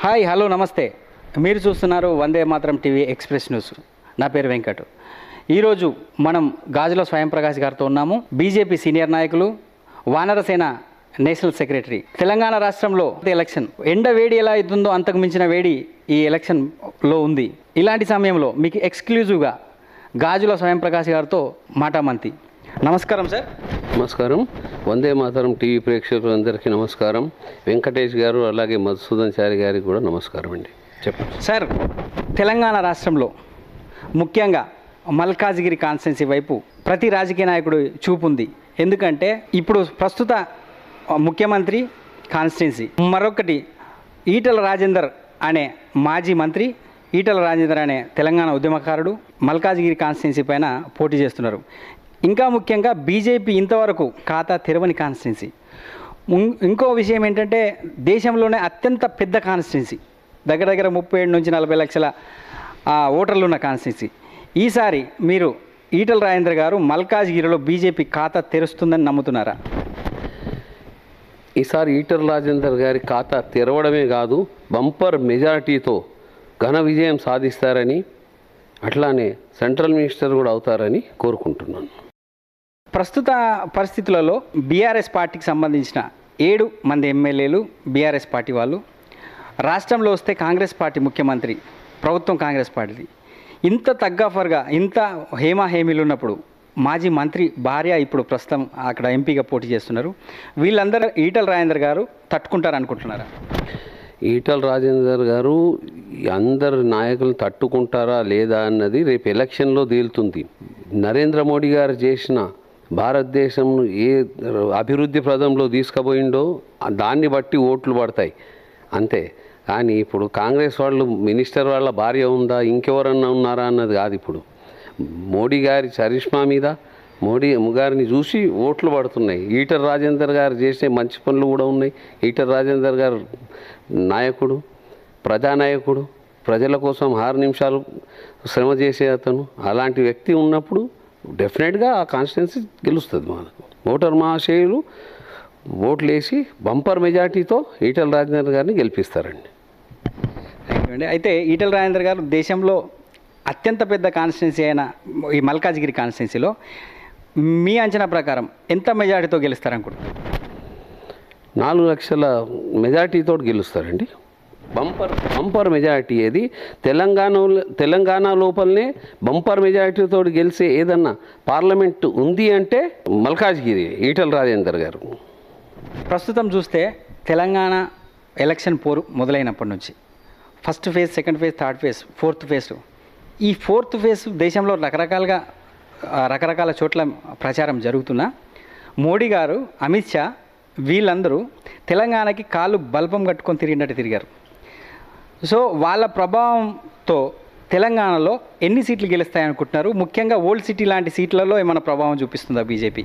Hi hello నమస్తే. మీరు చూస్తున్నారు Vande Mataram TV express news. నా పేరు వెంకట్. ఈరోజు మనం గాజుల స్వయం ప్రకాష్ గారితో ఉన్నాము. బీజేపీ సీనియర్ నాయకులు, వానరసేన నేషనల్ సెక్రటరీ. తెలంగాణ రాష్ట్రంలో ఎలక్షన్ ఎండ వేడి ఎలా అవుతుందో అంతకు మించిన వేడి ఈ ఎలక్షన్లో ఉంది. ఇలాంటి సమయంలో మీకు ఎక్స్క్లూజివ్గా గాజుల స్వయం ప్రకాష్ గారితో మాటామంతి. నమస్కారం సార్. నమస్కారం. వందే మాతరం టీవీ ప్రేక్షకులందరికీ నమస్కారం. వెంకటేష్ గారు అలాగే మధుసూదన్ చారి గారికి కూడా నమస్కారం అండి. చెప్పండి సార్. తెలంగాణ రాష్ట్రంలో ముఖ్యంగా మల్కాజ్గిరి కాన్స్టిట్యున్సీ వైపు ప్రతి రాజకీయ నాయకుడు చూపు ఉంది. ఎందుకంటే ఇప్పుడు ప్రస్తుత ముఖ్యమంత్రి కాన్స్టిట్యున్సీ, మరొకటి ఈటల రాజేందర్ అనే మాజీ మంత్రి, ఈటల రాజేందర్ అనే తెలంగాణ ఉద్యమకారుడు మల్కాజ్గిరి కాన్స్టిట్యున్సీ పైన పోటీ చేస్తున్నారు. ఇంకా ముఖ్యంగా బీజేపీ ఇంతవరకు ఖాతా తెరవని కాన్స్టిట్యున్సీ. ఇంకో విషయం ఏంటంటే దేశంలోనే అత్యంత పెద్ద కాన్స్టిట్యున్సీ, దగ్గర దగ్గర 37 నుంచి 40 లక్షల ఓటర్లు ఉన్న కాన్స్టిట్యున్సీ. ఈసారి మీరు ఈటల రాజేందర్ గారు మల్కాజ్గిరిలో బీజేపీ ఖాతా తెరుస్తుందని నమ్ముతున్నారా? ఈసారి ఈటల రాజేందర్ గారి ఖాతా తెరవడమే కాదు, బంపర్ మెజారిటీతో ఘన విజయం సాధిస్తారని, అట్లానే సెంట్రల్ మినిస్టర్ కూడా అవుతారని కోరుకుంటున్నాను. ప్రస్తుత పరిస్థితులలో బీఆర్ఎస్ పార్టీకి సంబంధించిన 7 మంది ఎమ్మెల్యేలు బీఆర్ఎస్ పార్టీ వాళ్ళు, రాష్ట్రంలో వస్తే కాంగ్రెస్ పార్టీ ముఖ్యమంత్రి, ప్రభుత్వం కాంగ్రెస్ పార్టీది. ఇంత తగ్గఫర్గా ఇంత హేమాహేమీలు ఉన్నప్పుడు మాజీ మంత్రి భార్య ఇప్పుడు ప్రస్తుతం అక్కడ ఎంపీగా పోటీ చేస్తున్నారు. వీళ్ళందరూ ఈటల రాజేందర్ గారు తట్టుకుంటారు అనుకుంటున్నారా? ఈటల రాజేందర్ గారు అందరు నాయకులను తట్టుకుంటారా లేదా అన్నది రేపు ఎలక్షన్లో తేలుతుంది. నరేంద్ర మోడీ గారు చేసిన భారతదేశంను ఏ అభివృద్ధి ప్రదంలో తీసుకుపోయిండో దాన్ని బట్టి ఓట్లు పడతాయి అంతే. కానీ ఇప్పుడు కాంగ్రెస్ వాళ్ళు మినిస్టర్ వాళ్ళ భార్య ఉందా, ఇంకెవరన్నా ఉన్నారా అన్నది కాదు. ఇప్పుడు మోడీ గారి చరిష్మా మీద మోడీ గారిని చూసి ఓట్లు పడుతున్నాయి. ఈటల రాజేందర్ గారు చేసే మంచి పనులు కూడా ఉన్నాయి. ఈటల రాజేందర్ గారు నాయకుడు, ప్రజానాయకుడు, ప్రజల కోసం 6 నిమిషాలు శ్రమ చేసే అతను. అలాంటి వ్యక్తి ఉన్నప్పుడు డెఫినెట్గా ఆ కాన్స్టిట్యున్సీ గెలుస్తుంది. మనకు ఓటర్ మహాశయులు ఓట్లు వేసి బంపర్ మెజార్టీతో ఈటల రాజేందర్ గారిని గెలిపిస్తారండి. అయితే ఈటల రాజేందర్ గారు దేశంలో అత్యంత పెద్ద కాన్స్టిట్యున్సీ అయిన ఈ మల్కాజ్గిరి కాన్స్టిట్యున్సీలో మీ అంచనా ప్రకారం ఎంత మెజార్టీతో గెలుస్తారనుకుంటున్నారు? 4 లక్షల మెజార్టీతో గెలుస్తారండి. Bumper majority. ఏది తెలంగాణ లోపలనే బంపర్ మెజారిటీతో గెలిచే ఏదన్నా పార్లమెంట్ ఉంది అంటే మల్కాజ్గిరి ఈటల రాజేందర్ గారు. ప్రస్తుతం చూస్తే తెలంగాణ ఎలక్షన్ పోరు మొదలైనప్పటి నుంచి first phase, second phase, third phase, fourth phase. ఈ ఫోర్త్ ఫేజ్ దేశంలో రకరకాల చోట్ల ప్రచారం జరుగుతున్నా మోడీ గారు, అమిత్ షా వీళ్ళందరూ తెలంగాణకి కాళ్ళు బల్బం కట్టుకొని తిరిగినట్టు తిరిగారు. సో వాళ్ళ ప్రభావంతో తెలంగాణలో ఎన్ని సీట్లు గెలుస్తాయనుకుంటున్నారు? ముఖ్యంగా ఓల్డ్ సిటీ లాంటి సీట్లలో ఏమైనా ప్రభావం చూపిస్తుందా బీజేపీ?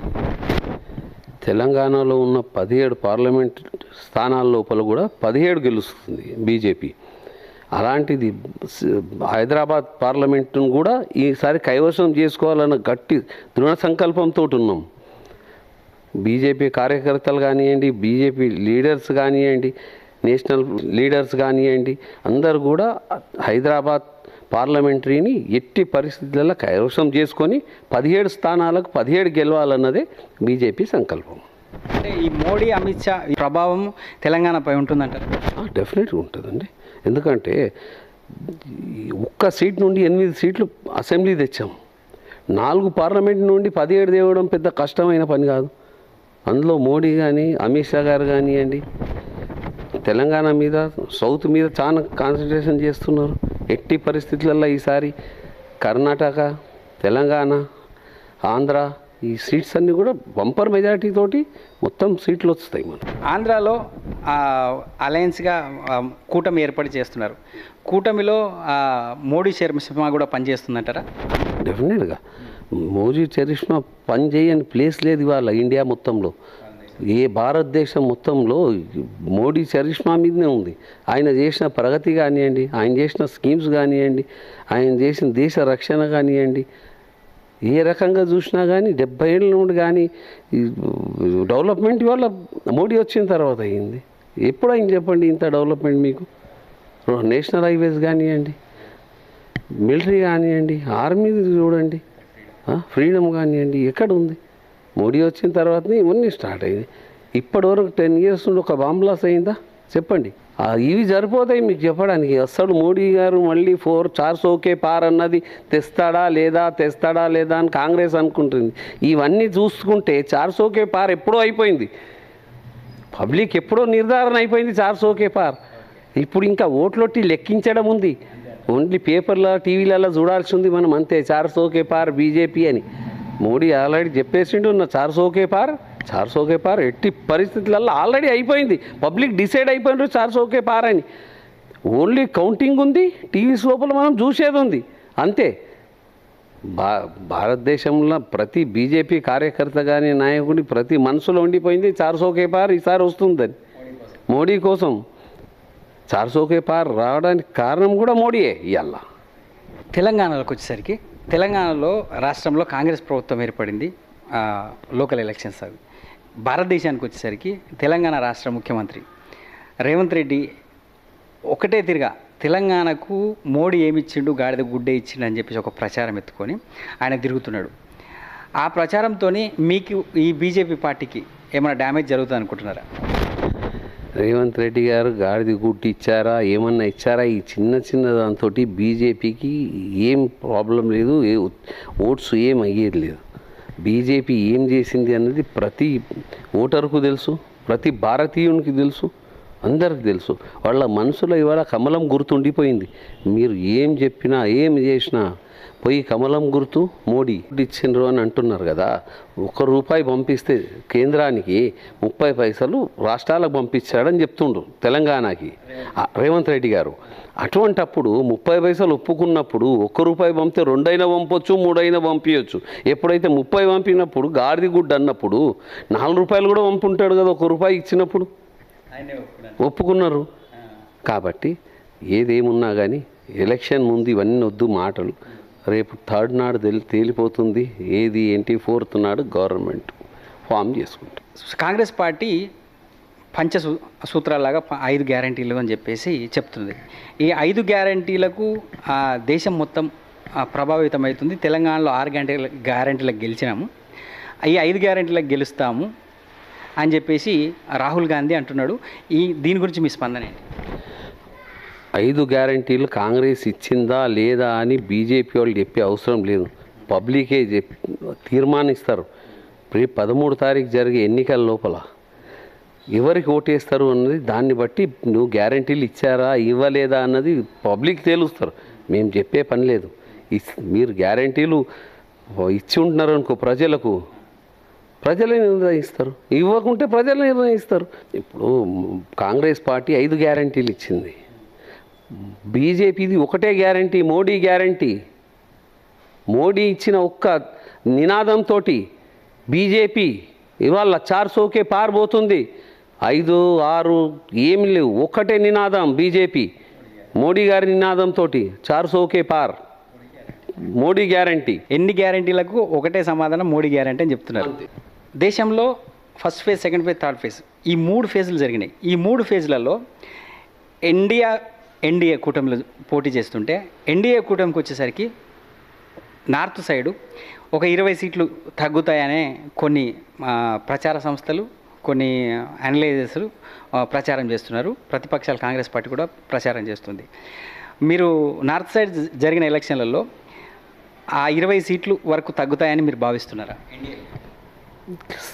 తెలంగాణలో ఉన్న 17 పార్లమెంట్ స్థానాల లోపల కూడా 17 గెలుస్తుంది బీజేపీ. అలాంటిది హైదరాబాద్ పార్లమెంటును కూడా ఈసారి కైవసం చేసుకోవాలన్న గట్టి దృఢ సంకల్పంతో ఉన్నాం. బీజేపీ కార్యకర్తలు కానివ్వండి, బీజేపీ లీడర్స్ కానివ్వండి, నేషనల్ లీడర్స్ కానివ్వండి, అందరూ కూడా హైదరాబాద్ పార్లమెంటరీని ఎట్టి పరిస్థితులలో కైవసం చేసుకొని 17 స్థానాలకు 17 గెలవాలన్నదే బీజేపీ సంకల్పం. అంటే ఈ మోడీ, అమిత్ షా ప్రభావం తెలంగాణపై ఉంటుందంటారు? డెఫినెట్గా ఉంటుందండి. ఎందుకంటే ఒక్క సీట్ నుండి 8 సీట్లు అసెంబ్లీ తెచ్చాం. 4 పార్లమెంట్ నుండి 17 తేవడం పెద్ద కష్టమైన పని కాదు. అందులో మోడీ కానీ, అమిత్ షా గారు కానివ్వండి, తెలంగాణ మీద, సౌత్ మీద చాలా కాన్సన్ట్రేషన్ చేస్తున్నారు. ఎట్టి పరిస్థితులలో ఈసారి కర్ణాటక, తెలంగాణ, ఆంధ్ర ఈ సీట్స్ అన్నీ కూడా బంపర్ మెజారిటీ తోటి మొత్తం సీట్లు వస్తాయి. మనం ఆంధ్రాలో అలయన్స్గా కూటమి ఏర్పాటు చేస్తున్నారు. కూటమిలో మోడీ చరిష్మా కూడా పనిచేస్తుందంటారా? డెఫినెట్గా మోదీ చరిష్మా పని చేయని ప్లేస్ లేదు ఇవాళ ఇండియా మొత్తంలో. ఏ భారతదేశం మొత్తంలో మోడీ చరిష్మా మీదనే ఉంది. ఆయన చేసిన ప్రగతి కానివ్వండి, ఆయన చేసిన స్కీమ్స్ కానివ్వండి, ఆయన చేసిన దేశ రక్షణ కానివ్వండి, ఏ రకంగా చూసినా కానీ 70 ఏళ్ళ నుండి కానీ డెవలప్మెంట్ ఇవాళ మోడీ వచ్చిన తర్వాత అయ్యింది. ఎప్పుడైంది చెప్పండి ఇంత డెవలప్మెంట్ మీకు? నేషనల్ హైవేస్ కానివ్వండి, మిలిటరీ కానివ్వండి, ఆర్మీ చూడండి, ఫ్రీడమ్ కానివ్వండి, ఎక్కడ ఉంది? మోడీ వచ్చిన తర్వాతనే ఇవన్నీ స్టార్ట్ అయింది. ఇప్పటివరకు 10 years నుండి ఒక బాంబ్ బ్లాస్ట్ అయిందా చెప్పండి? ఇవి సరిపోతాయి మీకు చెప్పడానికి. అసలు మోడీ గారు మళ్ళీ 400 కే పార్ అన్నది తెస్తాడా లేదా అని కాంగ్రెస్ అనుకుంటుంది. ఇవన్నీ చూసుకుంటే 400 కే పార్ ఎప్పుడో అయిపోయింది. పబ్లిక్ ఎప్పుడో నిర్ధారణ అయిపోయింది 400 కే పార్. ఇప్పుడు ఇంకా ఓట్లొట్టి లెక్కించడం ఉంది. ఓన్లీ పేపర్లో టీవీలలో చూడాల్సి ఉంది మనం, అంతే. 400 కే పార్ బీజేపీ అని మోడీ ఆల్రెడీ చెప్పేసిండు. 400 కే పార్ ఎట్టి పరిస్థితులలో ఆల్రెడీ అయిపోయింది. పబ్లిక్ డిసైడ్ అయిపోయినారు 400 కే పార్ అని. ఓన్లీ కౌంటింగ్ ఉంది, టీవీస్ లోపల మనం చూసేది ఉంది, అంతే. భారతదేశంలో ప్రతి బీజేపీ కార్యకర్త కానీ నాయకుడి ప్రతి మనసులో ఉండిపోయింది 400 కే పార్ ఈసారి వస్తుందని. మోడీ కోసం 400 కే పార్ రావడానికి కారణం కూడా మోడీయే. ఇవాళ తెలంగాణలోకి వచ్చేసరికి, తెలంగాణలో రాష్ట్రంలో కాంగ్రెస్ ప్రభుత్వం ఏర్పడింది, లోకల్ ఎలక్షన్స్ అవి. భారతదేశానికి వచ్చేసరికి తెలంగాణ రాష్ట్ర ముఖ్యమంత్రి రేవంత్ రెడ్డి ఒకటే తిరిగా తెలంగాణకు మోడీ ఏమిచ్చిండు, గాడిద గుడ్డే ఇచ్చిండు అని చెప్పేసి ఒక ప్రచారం ఎత్తుకొని ఆయన తిరుగుతున్నాడు. ఆ ప్రచారంతో మీకు ఈ బీజేపీ పార్టీకి ఏమైనా డ్యామేజ్ జరుగుతుంది అనుకుంటున్నారా? రేవంత్ రెడ్డి గారు గాడిద గుడ్డి ఇచ్చారా, ఏమన్నా ఇచ్చారా? ఈ చిన్న దాంతో బీజేపీకి ఏం ప్రాబ్లం లేదు, ఓట్స్ ఏం అయ్యేది లేదు. బీజేపీ ఏం చేసింది అన్నది ప్రతి ఓటరుకు తెలుసు, ప్రతి భారతీయునికి తెలుసు, అందరికి తెలుసు. వాళ్ళ మనసులో ఇవాళ కమలం గుర్తుండిపోయింది. మీరు ఏం చెప్పినా ఏం చేసినా పోయి కమలం గుర్తు మోడీ ఇచ్చిండ్రు అని అంటున్నారు కదా. ₹1 పంపిస్తే కేంద్రానికి 30 పైసలు రాష్ట్రాలకు పంపించాడని చెప్తుండ్రు తెలంగాణకి రేవంత్ రెడ్డి గారు. అటువంటప్పుడు 30 పైసలు ఒప్పుకున్నప్పుడు ₹1 పంపితే 2 అయినా పంపొచ్చు, 3 అయినా పంపించవచ్చు. ఎప్పుడైతే 30 పంపినప్పుడు గాడిది గుడ్డ అన్నప్పుడు ₹4 కూడా పంపుంటాడు కదా ₹1 ఇచ్చినప్పుడు. ఒప్పుకున్నారు. కాబట్టి ఏదేమున్నా కానీ ఎలక్షన్ ముందు ఇవన్నీ వద్దు మాటలు. రేపు 3rd నాడు తేలిపోతుంది ఏది ఏంటి. 4th నాడు గవర్నమెంట్ ఫామ్ చేసుకుంటాం. కాంగ్రెస్ పార్టీ సూత్రాలాగా 5 గ్యారంటీలు అని చెప్పేసి చెప్తుంది. ఈ 5 గ్యారంటీలకు దేశం మొత్తం ప్రభావితమవుతుంది. తెలంగాణలో 6 గ్యారంటీలకు గెలిచినాము, ఈ 5 గ్యారంటీలకు గెలుస్తాము అని చెప్పేసి రాహుల్ గాంధీ అంటున్నాడు. దీని గురించి మీ స్పందన ఏంటి? 5 గ్యారంటీలు కాంగ్రెస్ ఇచ్చిందా లేదా అని బీజేపీ వాళ్ళు చెప్పే అవసరం లేదు. పబ్లికే తీర్మానిస్తారు. 13 తారీఖు జరిగే ఎన్నికల లోపల ఎవరికి ఓటేస్తారు అన్నది దాన్ని బట్టి నువ్వు గ్యారంటీలు ఇచ్చారా ఇవ్వలేదా అన్నది పబ్లిక్ తేలుస్తారు. మేము చెప్పే పని లేదు. మీరు గ్యారంటీలు ఇచ్చి ఉంటున్నారు అనుకో ప్రజలకు, ప్రజలే నిర్ణయిస్తారు. ఇవ్వకుంటే ప్రజలు నిర్ణయిస్తారు. ఇప్పుడు కాంగ్రెస్ పార్టీ 5 గ్యారంటీలు ఇచ్చింది. బీజేపీది ఒకటే గ్యారంటీ, మోడీ గ్యారంటీ. మోడీ ఇచ్చిన ఒక్క నినాదంతో బీజేపీ ఇవాళ 400 కే పార్ పోతుంది. 5, 6 ఏమి లేవు, ఒక్కటే నినాదం బీజేపీ. మోడీ గారి నినాదంతో 400 కే పార్, మోడీ గ్యారంటీ. ఎన్ని గ్యారంటీలకు ఒకటే సమాధానం, మోడీ గ్యారంటీ అని చెప్తున్నారు. దేశంలో first phase, second phase, third phase, ఈ 3 ఫేజ్లు జరిగినాయి. ఈ 3 ఫేజ్లలో ఎన్డీఏ కూటమిలో పోటీ చేస్తుంటే, ఎన్డీఏ కూటమికి వచ్చేసరికి నార్త్ సైడు ఒక 20 సీట్లు తగ్గుతాయనే కొన్ని ప్రచార సంస్థలు, కొన్ని అనలైజర్స్ ప్రచారం చేస్తున్నారు. ప్రతిపక్షాలు కాంగ్రెస్ పార్టీ కూడా ప్రచారం చేస్తుంది. మీరు నార్త్ సైడ్ జరిగిన ఎలక్షన్లలో ఆ 20 సీట్లు వరకు తగ్గుతాయని మీరు భావిస్తున్నారా?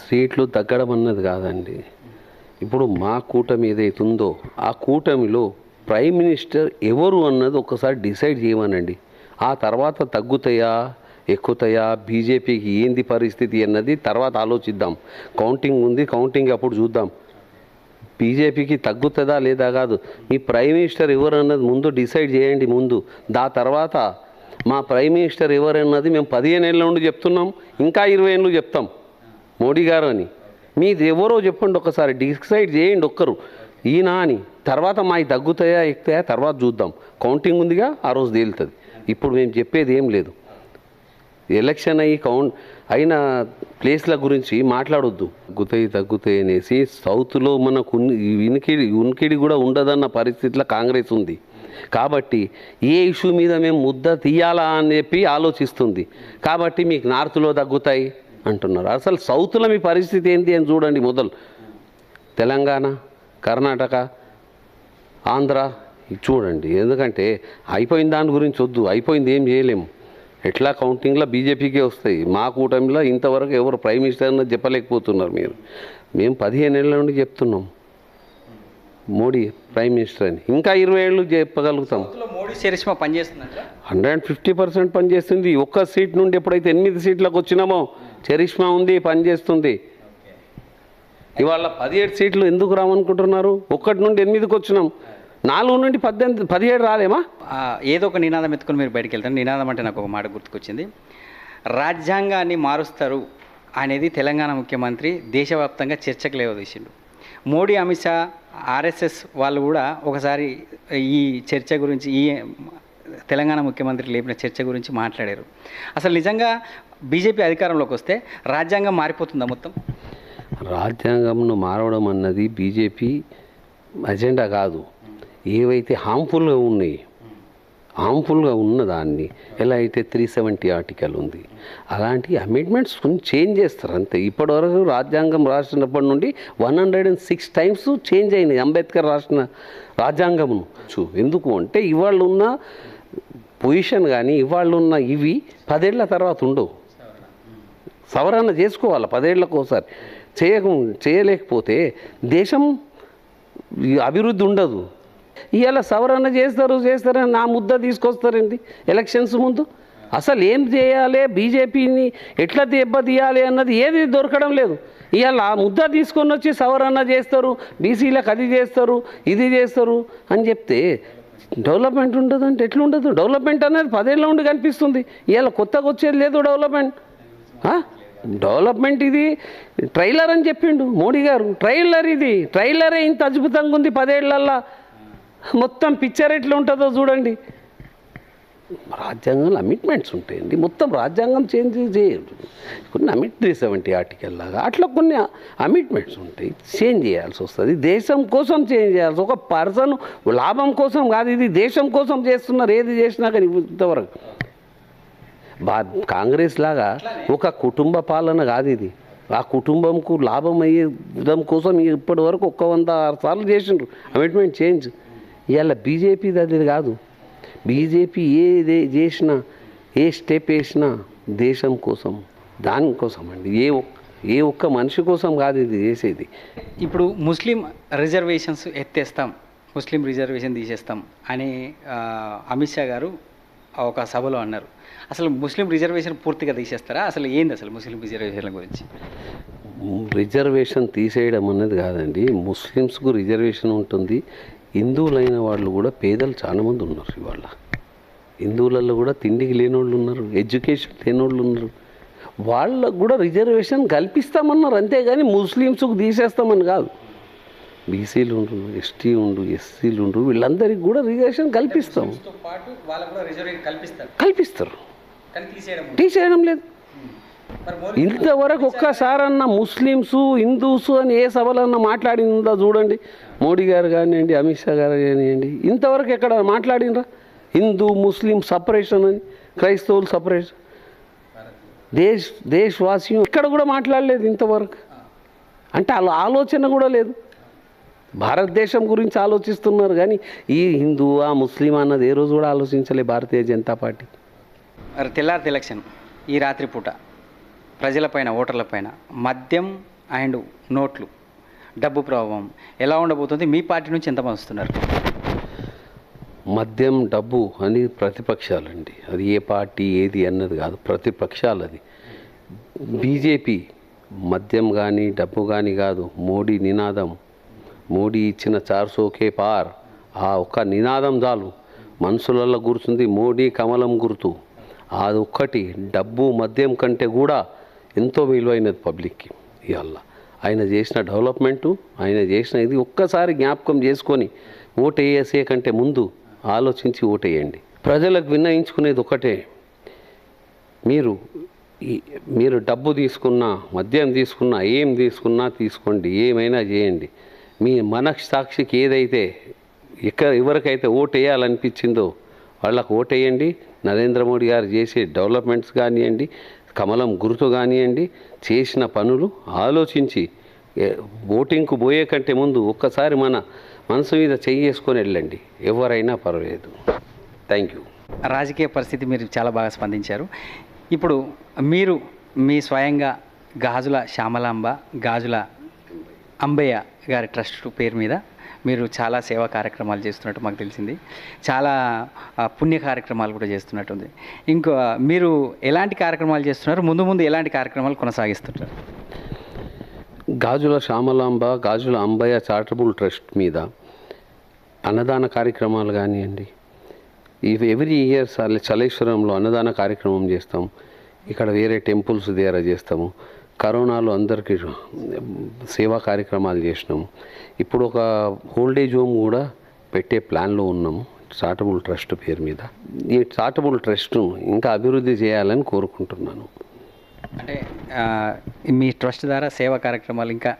సీట్లు తగ్గడం అన్నది కాదండి. ఇప్పుడు మా కూటమి ఏదైతుందో ఆ కూటమిలో ప్రైమ్ మినిస్టర్ ఎవరు అన్నది ఒకసారి డిసైడ్ చేయమనండి. ఆ తర్వాత తగ్గుతాయా ఎక్కుతాయా, బీజేపీకి ఏంది పరిస్థితి అన్నది తర్వాత ఆలోచిద్దాం. కౌంటింగ్ ఉంది, కౌంటింగ్ అప్పుడు చూద్దాం. బీజేపీకి తగ్గుతుందా లేదా కాదు, మీ ప్రైమ్ మినిస్టర్ ఎవరు అన్నది ముందు డిసైడ్ చేయండి. ముందు తర్వాత మా ప్రైమ్ మినిస్టర్ ఎవరు అన్నది మేము 15 ఏళ్ళ నుండి చెప్తున్నాం, ఇంకా 20 ఏళ్ళు చెప్తాం మోడీ గారు అని. మీది ఎవరో చెప్పండి, ఒకసారి డిసైడ్ చేయండి ఒక్కరు ఈయన అని. తర్వాత మావి తగ్గుతాయా ఎక్కుతాయా తర్వాత చూద్దాం. కౌంటింగ్ ఉందిగా, ఆ రోజు తేలుతుంది. ఇప్పుడు మేము చెప్పేది ఏం లేదు. ఎలక్షన్ అయిన ప్లేస్ల గురించి మాట్లాడొద్దు. తగ్గుతాయి అనేసి సౌత్లో మనకు ఉనికిడి కూడా ఉండదన్న పరిస్థితిలో కాంగ్రెస్ ఉంది. కాబట్టి ఏ ఇష్యూ మీద మేము ముద్ద తీయాలా అని చెప్పి ఆలోచిస్తుంది. కాబట్టి మీకు నార్త్లో తగ్గుతాయి అంటున్నారు. అసలు సౌత్లో మీ పరిస్థితి ఏంటి అని చూడండి. మొదలు తెలంగాణ, కర్ణాటక, ఆంధ్ర చూడండి. ఎందుకంటే అయిపోయిన దాని గురించి వద్దు, అయిపోయింది ఏం చేయలేము. ఎట్లా కౌంటింగ్లో బీజేపీకే వస్తాయి. మా కూటమిలో ఇంతవరకు ఎవరు ప్రైమ్ మినిస్టర్ అన్నది చెప్పలేకపోతున్నారు. మేము 15 ఏళ్ళ నుండి చెప్తున్నాం మోడీ ప్రైమ్ మినిస్టర్ అని. ఇంకా 20 ఏళ్ళు చెప్పగలుగుతాం. మోడీ చరిష్మా పనిచేస్తుందంటే 150% పనిచేస్తుంది. ఒక్క సీట్ నుండి ఎప్పుడైతే 8 సీట్లకు వచ్చినామో చరిష్మా ఉంది, పనిచేస్తుంది. ఇవాళ 17 సీట్లు ఎందుకు రామనుకుంటున్నారు? 1 నుండి 8కి వచ్చినాం. 4 నుండి 18, 17 రాలేమా? ఏదో ఒక నినాదం ఎత్తుకొని మీరు బయటకు వెళ్తారు. నినాదం అంటే నాకు ఒక మాట గుర్తుకొచ్చింది. రాజ్యాంగాన్ని మారుస్తారు అనేది తెలంగాణ ముఖ్యమంత్రి దేశవ్యాప్తంగా చర్చకు లేవదీసిండు. మోడీ, అమిత్ షా, ఆర్ఎస్ఎస్ వాళ్ళు కూడా ఒకసారి ఈ చర్చ గురించి, ఈ తెలంగాణ ముఖ్యమంత్రి లేపిన చర్చ గురించి మాట్లాడారు. అసలు నిజంగా బీజేపీ అధికారంలోకి వస్తే రాజ్యాంగం మారిపోతుందా మొత్తం? రాజ్యాంగంను మారవడం అన్నది బీజేపీ అజెండా కాదు. ఏవైతే హార్మ్ఫుల్గా ఉన్నాయి, హార్మ్ఫుల్గా ఉన్నదాన్ని ఎలా అయితే 370 ఆర్టికల్ ఉంది, అలాంటి అమెండ్మెంట్స్ కొన్ని చేంజ్ చేస్తారు అంతే. ఇప్పటివరకు రాజ్యాంగం రాసినప్పటి నుండి 106 టైమ్స్ చేంజ్ అయినాయి అంబేద్కర్ రాసిన రాజ్యాంగమును. ఎందుకు అంటే ఇవాళ ఉన్న పొజిషన్ కానీ ఇవాళ ఉన్న ఇవి 10 ఏళ్ల తర్వాత ఉండవు. సవరణ చేసుకోవాలి 10 ఏళ్ళకు ఒకసారి. చేయలేకపోతే దేశం అభివృద్ధి ఉండదు. ఇవాళ సవరణ చేస్తారని నా ముద్ద తీసుకొస్తారండి ఎలక్షన్స్ ముందు. అసలు ఏం చేయాలి, బీజేపీని ఎట్లా దెబ్బతీయాలి అన్నది ఏది దొరకడం లేదు. ఇవాళ ఆ ముద్ద తీసుకొని వచ్చి సవరణ చేస్తారు, బీసీలకు అది చేస్తారు, ఇది చేస్తారు అని చెప్తే డెవలప్మెంట్ ఉండదు అంటే ఎట్లుండదు? డెవలప్మెంట్ అనేది 10 ఏళ్ళ నుండి కనిపిస్తుంది. ఇవాళ కొత్తగా వచ్చేది లేదు డెవలప్మెంట్. డెవలప్మెంట్ ఇది ట్రైలర్ అని చెప్పిండు మోడీ గారు. ట్రైలర్ ఇది, ట్రైలరే ఇంత అద్భుతంగా ఉంది 10 ఏళ్లల్లో. మొత్తం పిక్చర్ ఎట్లా ఉంటుందో చూడండి. రాజ్యాంగంలో అమిట్మెంట్స్ ఉంటాయండి. మొత్తం రాజ్యాంగం చేంజ్ చేయరు. కొన్ని 370 ఆర్టికల్ లాగా అట్లా కొన్ని అమిట్మెంట్స్ ఉంటాయి, చేంజ్ చేయాల్సి వస్తుంది. దేశం కోసం చేంజ్ చేయాల్సి, ఒక పర్సన్ లాభం కోసం కాదు. ఇది దేశం కోసం చేస్తున్నారు ఏది చేసినా కానీ. ఇంతవరకు కాంగ్రెస్ లాగా ఒక కుటుంబ పాలన కాదు ఇది. ఆ కుటుంబంకు లాభం అయ్యే విధం కోసం ఇప్పటి వరకు 106 సార్లు చేసిండ్రు అమెండ్మెంట్ చేంజ్. ఇవాళ బీజేపీది అది కాదు. బీజేపీ ఏది చేసినా, ఏ స్టెప్ వేసినా దేశం కోసం, దానికోసం అండి. ఏ ఒక్క మనిషి కోసం కాదు ఇది చేసేది. ఇప్పుడు ముస్లిం రిజర్వేషన్స్ ఎత్తేస్తాం, ముస్లిం రిజర్వేషన్ తీసేస్తాం అని అమిత్ షా గారు ఒక సభలో అన్నారు. అసలు ముస్లిం రిజర్వేషన్ పూర్తిగా తీసేస్తారా? అసలు ఏంది అసలు ముస్లిం రిజర్వేషన్ల గురించి? రిజర్వేషన్ తీసేయడం అనేది కాదండి. ముస్లిమ్స్కు రిజర్వేషన్ ఉంటుంది. హిందువులైన వాళ్ళు కూడా పేదలు చాలామంది ఉన్నారు. ఇవాళ హిందువులలో కూడా తిండికి లేనోళ్ళు ఉన్నారు, ఎడ్యుకేషన్ లేనోళ్ళు ఉన్నారు. వాళ్ళకు కూడా రిజర్వేషన్ కల్పిస్తామన్నారు. అంతేగాని ముస్లిమ్స్కు తీసేస్తామని కాదు. బీసీలు ఉండ్రు, ఎస్టీ ఉండు, ఎస్సీలు ఉండ్రు, వీళ్ళందరికీ కూడా రిజర్వేషన్ కల్పిస్తాం. కల్పిస్తారు, తీసేయడం లేదు. ఇంతవరకు ఒక్కసారన్నా ముస్లిమ్స్, హిందూస్ అని ఏ సభలన్నా మాట్లాడిందా చూడండి. మోడీ గారు కానివ్వండి, అమిత్ షా గారు కానివ్వండి, ఇంతవరకు ఎక్కడ మాట్లాడినరా? హిందూ ముస్లిం సపరేషన్ అని, క్రైస్తవులు సపరేషన్, దేశవాసీ ఎక్కడ కూడా మాట్లాడలేదు ఇంతవరకు. అంటే అలా ఆలోచన కూడా లేదు. భారతదేశం గురించి ఆలోచిస్తున్నారు కానీ ఈ హిందూ ఆ ముస్లిం అన్నది ఏ రోజు కూడా ఆలోచించలే భారతీయ జనతా పార్టీ. తెల్లారి ఎలక్షన్ ఈ రాత్రి పూట ప్రజలపైన, ఓటర్లపైన మద్యం అండ్ నోట్లు, డబ్బు ప్రభావం ఎలా ఉండబోతుంది? మీ పార్టీ నుంచి ఎంతమంది వస్తున్నారు? మద్యం, డబ్బు అని ప్రతిపక్షాలండి. అది ఏ పార్టీ ఏది అన్నది కాదు, ప్రతిపక్షాలు. అది బీజేపీ మద్యం కానీ డబ్బు కానీ కాదు. మోడీ నినాదం, మోడీ ఇచ్చిన 400 పార్, ఆ ఒక్క నినాదం చాలు మనసులలో గుర్తుంది. మోడీ కమలం గుర్తు అది ఒక్కటి. డబ్బు మద్యం కంటే కూడా ఎంతో విలువైనది పబ్లిక్కి. ఇవాళ ఆయన చేసిన డెవలప్మెంటు, ఆయన చేసిన ఇది ఒక్కసారి జ్ఞాపకం చేసుకొని ఓటేసే కంటే ముందు ఆలోచించి ఓటేయండి. ప్రజలకు విన్నయించుకునేది ఒకటే, మీరు డబ్బు తీసుకున్నా, మద్యం తీసుకున్నా, ఏం తీసుకున్నా తీసుకోండి, ఏమైనా చేయండి. మీ మనస్సాక్షికి ఏదైతే ఎవరికైతే ఓటు వేయాలనిపించిందో వాళ్ళకు ఓటేయండి. నరేంద్ర మోడీ గారు చేసే డెవలప్మెంట్స్ కానివ్వండి, కమలం గుర్తు కానివ్వండి, చేసిన పనులు ఆలోచించి ఓటింగ్కు పోయే కంటే ముందు ఒక్కసారి మన మనసు మీద చేసుకొని వెళ్ళండి, ఎవరైనా పర్వాలేదు. Thank you. రాజకీయ పరిస్థితి మీరు చాలా బాగా స్పందించారు. ఇప్పుడు మీరు మీ స్వయంగా గాజుల శ్యామలాంబ, గాజుల అంబయ్య గారి ట్రస్ట్ పేరు మీద మీరు చాలా సేవా కార్యక్రమాలు చేస్తున్నట్టు మాకు తెలిసింది. చాలా పుణ్య కార్యక్రమాలు కూడా చేస్తున్నట్టుంది. ఇంకో మీరు ఎలాంటి కార్యక్రమాలు చేస్తున్నారు, ముందు ముందు ఎలాంటి కార్యక్రమాలు కొనసాగిస్తుంటారు? గాజుల శ్యామలాంబ, గాజుల అంబయ్య చారిటబుల్ ట్రస్ట్ మీద అన్నదాన కార్యక్రమాలు కానివ్వండి, ఎవ్రీ ఇయర్ చలేశ్వరంలో అన్నదాన కార్యక్రమం చేస్తాం. ఇక్కడ వేరే టెంపుల్స్ దగ్గర చేస్తాము. కరోనాలో అందరికీ సేవా కార్యక్రమాలు చేసినాము. ఇప్పుడు ఒక ఓల్డేజ్ హోమ్ కూడా పెట్టే ప్లాన్లో ఉన్నాము చారిటబుల్ ట్రస్ట్ పేరు మీద. ఈ చారిటబుల్ ట్రస్ట్ను ఇంకా అభివృద్ధి చేయాలని కోరుకుంటున్నాను. అంటే మీ ట్రస్ట్ ద్వారా సేవా కార్యక్రమాలు ఇంకా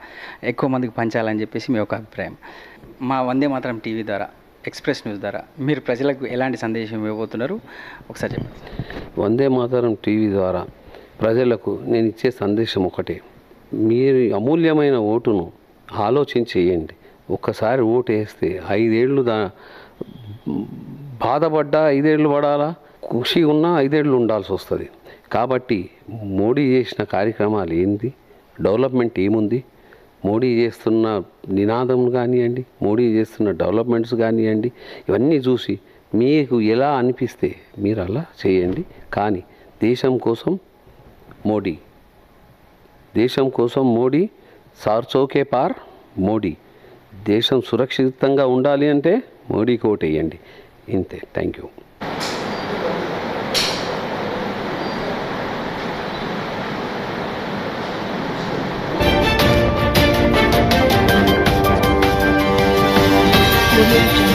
ఎక్కువ మందికి పంచాలని చెప్పేసి మీ ఒక అభిప్రాయం. మా వందే మాతరం టీవీ ద్వారా, ఎక్స్ప్రెస్ న్యూస్ ద్వారా మీరు ప్రజలకు ఎలాంటి సందేశం ఇవ్వబోతున్నారు ఒకసారి చెప్పండి. వందే మాతరం టీవీ ద్వారా ప్రజలకు నేను ఇచ్చే సందేశం ఒకటే. మీరు అమూల్యమైన ఓటును ఆలోచించి చేయండి. ఒక్కసారి ఓటు వేస్తే 5 ఏళ్ళు బాధపడ్డా 5 ఏళ్ళు పడాలా, ఖుషి ఉన్నా 5 ఏళ్ళు ఉండాల్సి వస్తుంది. కాబట్టి మోడీ చేసిన కార్యక్రమాలు ఏంది, డెవలప్మెంట్ ఏముంది, మోడీ చేస్తున్న నినాదం కానివ్వండి, మోడీ చేస్తున్న డెవలప్మెంట్స్ కానివ్వండి, ఇవన్నీ చూసి మీకు ఎలా అనిపిస్తే మీరు అలా చేయండి. కానీ దేశం కోసం మోడీ, దేశం కోసం మోడీ, సార్చోకే పార్ మోడీ. దేశం సురక్షితంగా ఉండాలి అంటే మోడీకి ఓటు వేయండి. ఇంతే. Thank you. Audio Jungle.